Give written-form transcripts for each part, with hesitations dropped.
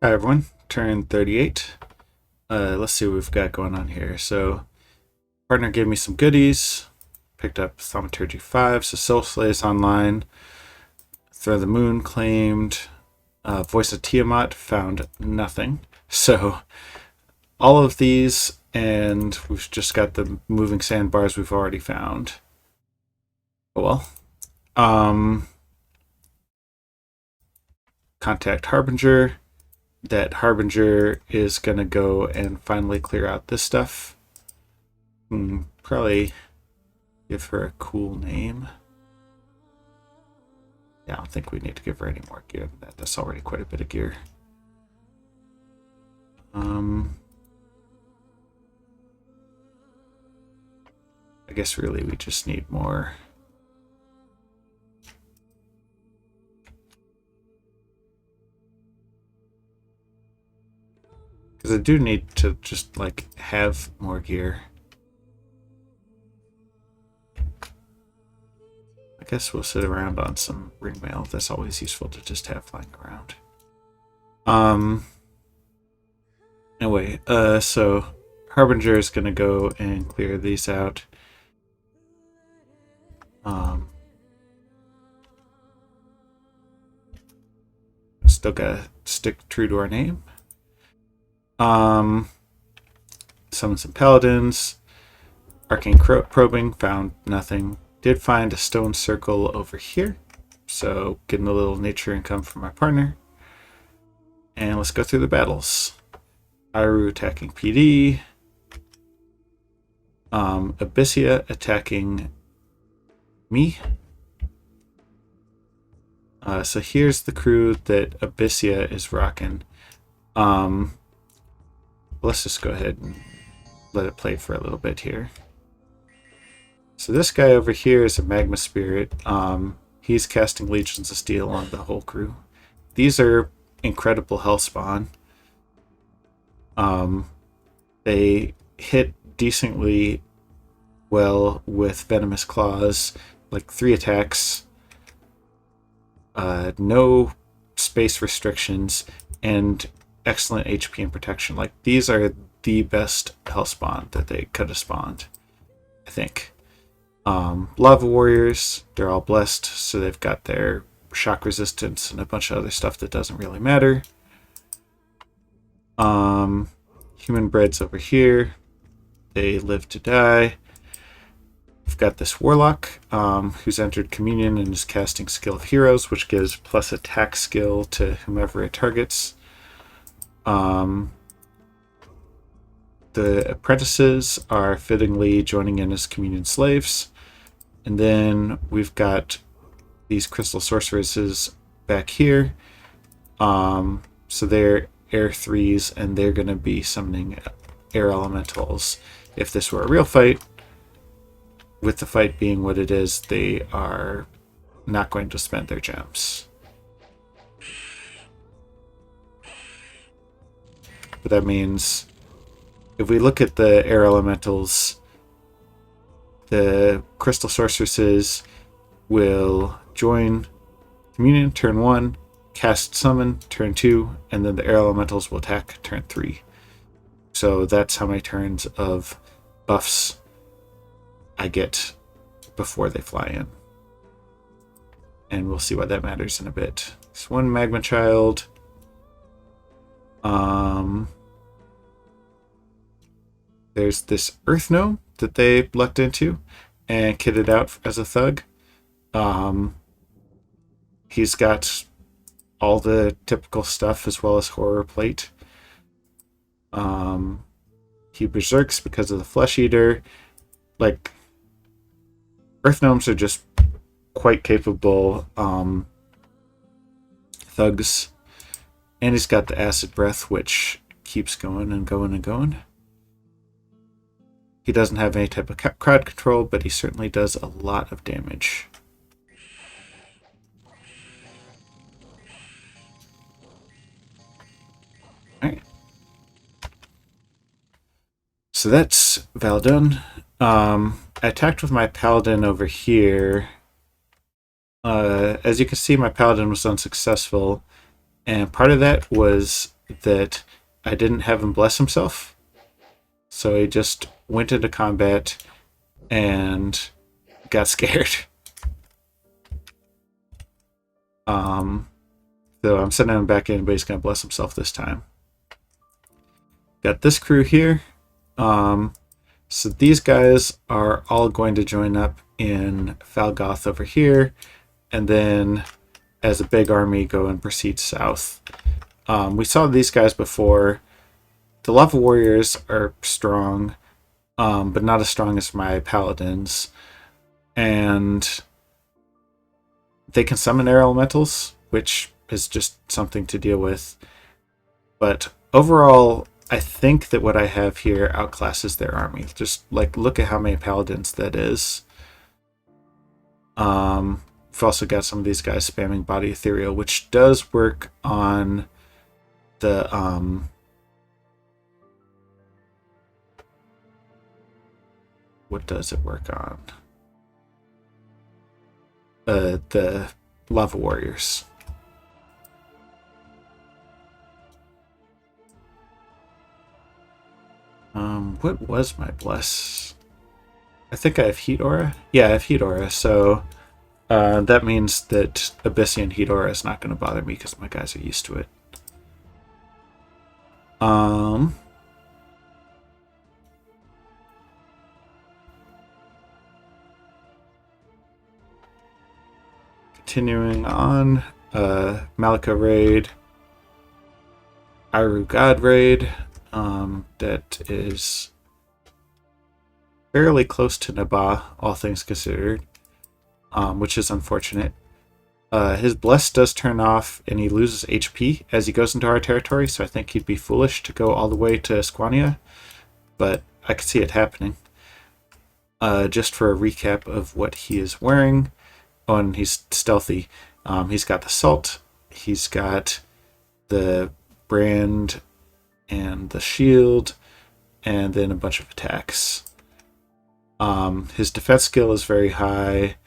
Hi everyone, turn 38. Let's see what we've got going on here. So, partner gave me some goodies. Picked up Thaumaturgy 5, so Soul Slays online. Throw the Moon claimed. Voice of Tiamat found nothing. So, all of these, and we've just got the moving sandbars we've already found. Oh well. Contact Harbinger. That Harbinger is going to go and finally clear out this stuff. Probably give her a cool name. Yeah, I don't think we need to give her any more gear than that. That's already quite a bit of gear. I guess really we just need more. Because I do need to just, like, have more gear. I guess we'll sit around on some ring mail. That's always useful to just have flying around. Anyway, so Harbinger is going to go and clear these out. Still gotta stick true to our name. Summon some paladins. Arcane probing, found nothing. Did find a stone circle over here, so getting a little nature income from my partner. And let's go through the battles. Iru attacking PD. Abyssia attacking me. So here's the crew that Abyssia is rocking. Let's just go ahead and let it play for a little bit here. So this guy over here is a magma spirit. He's casting Legions of Steel on the whole crew. These are incredible hellspawn. They hit decently well with venomous claws, like 3 attacks, no space restrictions, and excellent HP and protection. Like, these are the best hellspawn that they could have spawned, I think. Lava warriors, they're all blessed, so they've got their shock resistance and a bunch of other stuff that doesn't really matter. Human breds over here, they live to die. We've got this warlock who's entered communion and is casting Skill of Heroes, which gives plus attack skill to whomever it targets. The apprentices are fittingly joining in as communion slaves. And then we've got these crystal sorceresses back here. So they're air 3s, and they're going to be summoning air elementals. If this were a real fight, with the fight being what it is, they are not going to spend their gems. But that means if we look at the air elementals, the crystal sorceresses will join communion turn 1, cast summon turn 2, and then the air elementals will attack turn 3. So that's how many turns of buffs I get before they fly in. And we'll see why that matters in a bit. It's one magma child. There's this earth gnome that they lucked into and kitted out as a thug. He's got all the typical stuff as well as horror plate. He berserks because of the flesh eater. Like, earth gnomes are just quite capable thugs. And he's got the acid breath, which keeps going and going and going. He doesn't have any type of crowd control, but he certainly does a lot of damage. Alright. So that's Valdun. I attacked with my paladin over here. As you can see, my paladin was unsuccessful, and part of that was that I didn't have him bless himself. So he just went into combat and got scared. So I'm sending him back in, but he's going to bless himself this time. Got this crew here. So these guys are all going to join up in Falgoth over here, and then as a big army go and proceed south. We saw these guys before. The Lava Warriors are strong, but not as strong as my Paladins. And they can summon air elementals, which is just something to deal with. But overall, I think that what I have here outclasses their army. Just like look at how many Paladins that is. We've also got some of these guys spamming Body Ethereal, which does work on the what does it work on? The Lava Warriors. What was my bless? I think I have Heat Aura. Yeah, I have Heat Aura, so that means that Abyssian Heat Aura is not going to bother me because my guys are used to it. Continuing on, Malika raid, Iru God raid, that is fairly close to Nabah, all things considered, which is unfortunate. His bless does turn off and he loses HP as he goes into our territory, so I think he'd be foolish to go all the way to Esquania, but I could see it happening. Just for a recap of what he is wearing. Oh, and he's stealthy. He's got the salt, he's got the brand and the shield, and then a bunch of attacks. His defense skill is very high.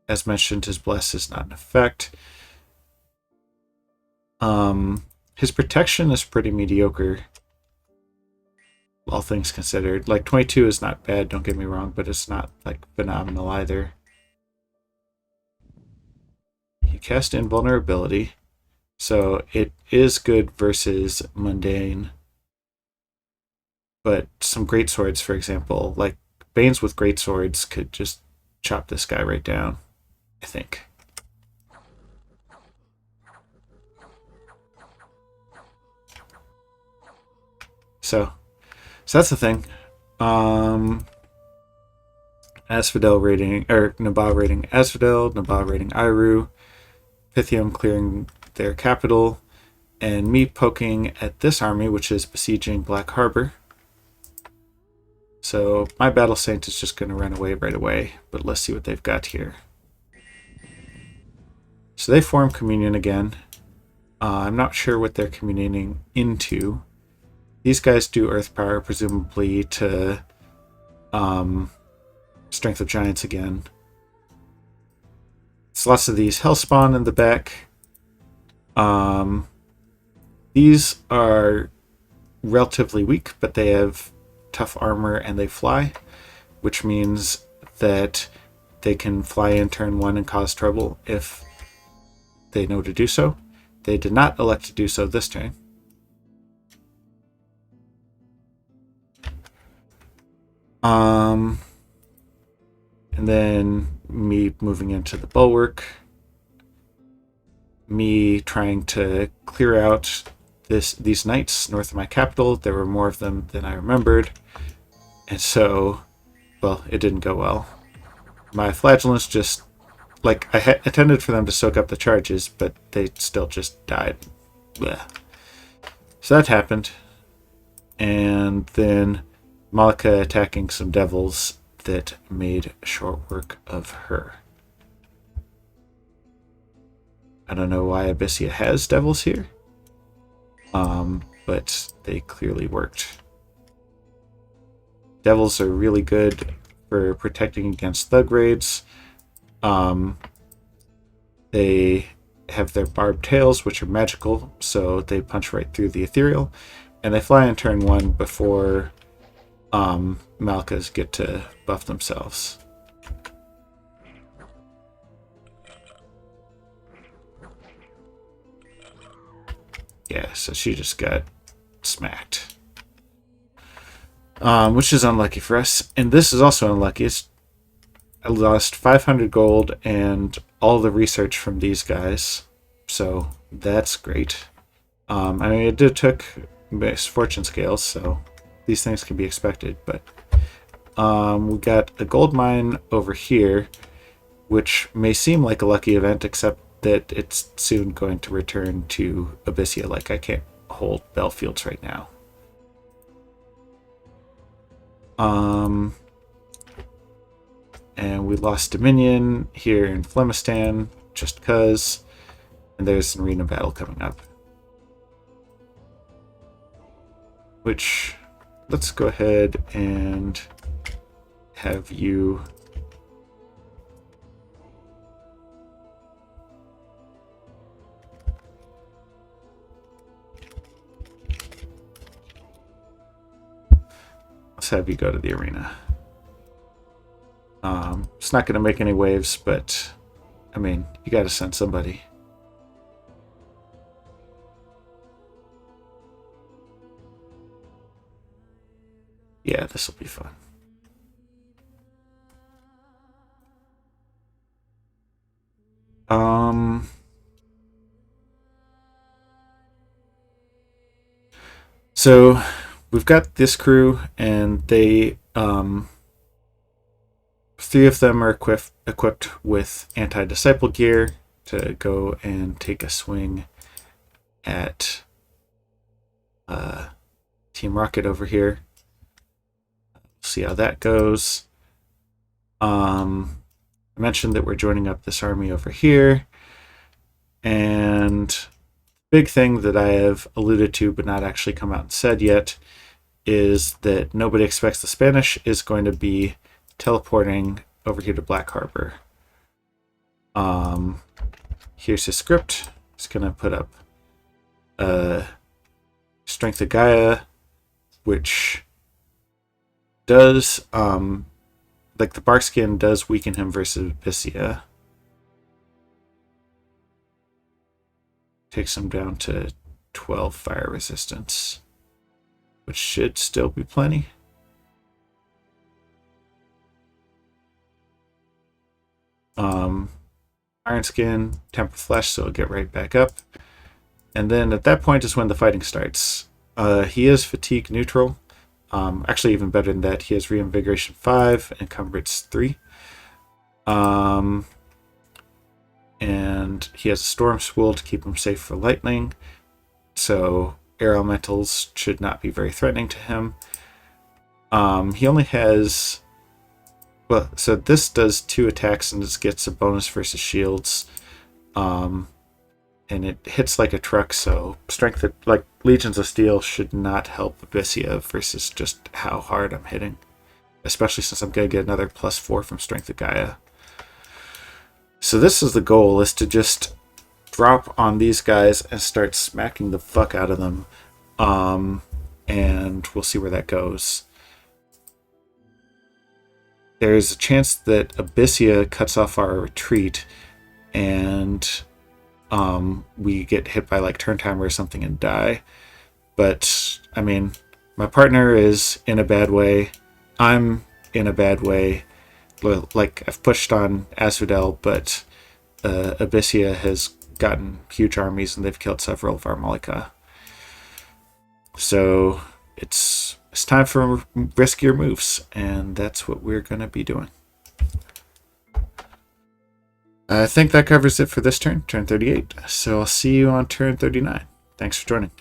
As mentioned, his bless is not in effect. His protection is pretty mediocre, all things considered. Like 22 is not bad, don't get me wrong, but it's not like phenomenal either. He cast Invulnerability, so it is good versus Mundane. But some great swords, for example, like Banes with great swords could just chop this guy right down, I think. So that's the thing. Asphodel raiding, or Nabah raiding Asphodel, Nabah raiding Iru, Pythium clearing their capital, and me poking at this army, which is besieging Black Harbor. So my Battle Saint is just going to run away right away, but let's see what they've got here. So they form Communion again. I'm not sure what they're communioning into. These guys do Earth Power, presumably to Strength of Giants again. It's lots of these Hellspawn in the back. These are relatively weak, but they have tough armor and they fly, which means that they can fly in turn 1 and cause trouble if they know to do so. They did not elect to do so this turn. And then me moving into the bulwark, me trying to clear out these knights north of my capital. There were more of them than I remembered, and so, well, it didn't go well. My flagellants just, like, I intended for them to soak up the charges, but they still just died. Blech. So that happened, and then Malika attacking some devils that made short work of her. I don't know why Abyssia has devils here, but they clearly worked. Devils are really good for protecting against thug raids. They have their barbed tails, which are magical, so they punch right through the ethereal, and they fly in turn 1 before Malkas get to buff themselves. Yeah, so she just got smacked. Which is unlucky for us. And this is also unlucky. I lost 500 gold and all the research from these guys. So that's great. I mean, it did took fortune scales, so these things can be expected. But we got a gold mine over here, which may seem like a lucky event, except that it's soon going to return to Abyssea. Like, I can't hold Belfields right now. And we lost Dominion here in Flemistan, just cause. And there's an arena battle coming up. Which, let's go ahead and have you... Let's have you go to the arena. It's not going to make any waves, but I mean, you got to send somebody. Yeah, this will be fun. So we've got this crew, and they, 3 of them are equipped with anti-disciple gear to go and take a swing at Team Rocket over here. See how that goes. I mentioned that we're joining up this army over here, and big thing that I have alluded to but not actually come out and said yet is that nobody expects the Spanish is going to be teleporting over here to Black Harbor. Here's his script. It's going to put up Strength of Gaia, which does, like the bark skin does weaken him versus Abyssea. Takes him down to 12 fire resistance, which should still be plenty. Iron Skin, Tempered Flesh, so it'll get right back up. And then at that point is when the fighting starts. He is fatigue neutral. Actually, even better than that, he has Reinvigoration 5 and Encumbrance 3. And he has a Storm Swool to keep him safe for lightning. So air elementals should not be very threatening to him. He only has... Well, so this does 2 attacks and this gets a bonus versus shields. And it hits like a truck, so strength of, like Legions of Steel should not help Abyssea versus just how hard I'm hitting. Especially since I'm going to get another +4 from Strength of Gaia. So this is the goal, is to just drop on these guys and start smacking the fuck out of them. And we'll see where that goes. There's a chance that Abyssea cuts off our retreat and we get hit by like turn timer or something and die. But I mean, my partner is in a bad way. I'm in a bad way. Like, I've pushed on Asphodel, but Abyssea has gotten huge armies and they've killed several of our Malika. So it's time for riskier moves, and that's what we're going to be doing. I think that covers it for this turn 38. So I'll see you on turn 39. Thanks for joining.